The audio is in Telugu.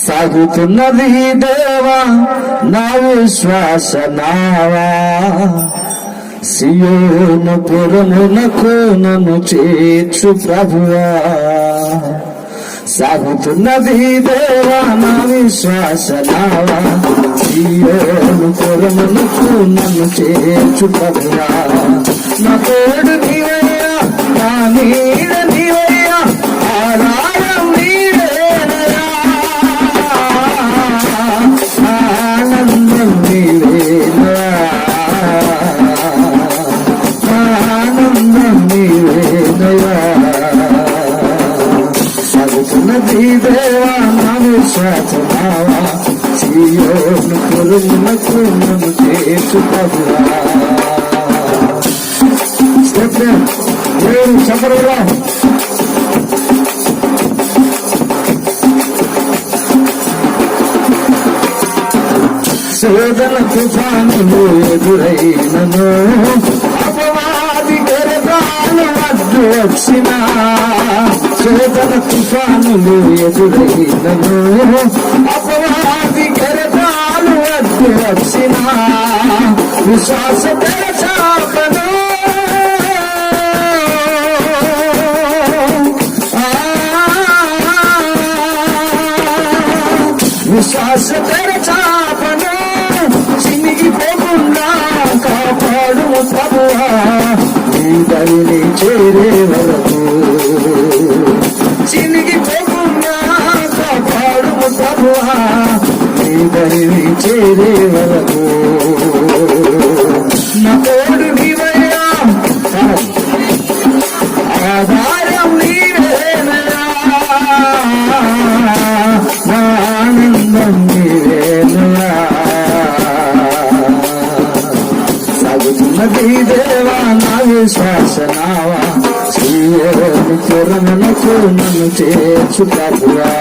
సాగుతున్నది దేవా నా విశ్వాస నావా, సియోను పురమునకు నన్ను చేర్చు ప్రభువా. సాగుతున్నది దేవా నా విశ్వాస నావా, సియోను పురమునకు నన్ను చేర్చు ప్రభువా. నా తోడు నీవయ్యా, నా నీడ నీవయ్యా, ఆధారం నీవేనయ్యా, ఆనందం నీవేనయ్యా, ఆనందం నీవేనయ్యా. సాగుతున్నది దేవా నా విశ్వాస నావా, సియోను పురమునకు నన్ను చేర్చు ప్రభువా. దేవుడు చెప్పరుగా శోధన తుఫానులు ఎదురైనను, అపవాది గెరటాలు అడ్డు వచ్చిన. శోధన తుఫానులు ఎదురైనను, అపవాది గెరటాలు అడ్డు వచ్చిన. విశ్వాస తెరచాపను విశ్వాస తెరచాపను చినిగిపోకుండా కాపాడు ప్రభువా. నీ దరిని చేరే వరకు చినిగిపోకుండా కాపాడు ప్రభువా. నీ దరిని చేరే వరకు నా తోడు నీవయ్యా, ఆధారం నీవేనయ్యా, ఆనందం నీవేనయ్యా. సాగుతున్నది దేవా నా విశ్వాస నావా, సియోను పురమునకు నన్ను చేర్చు ప్రభువా.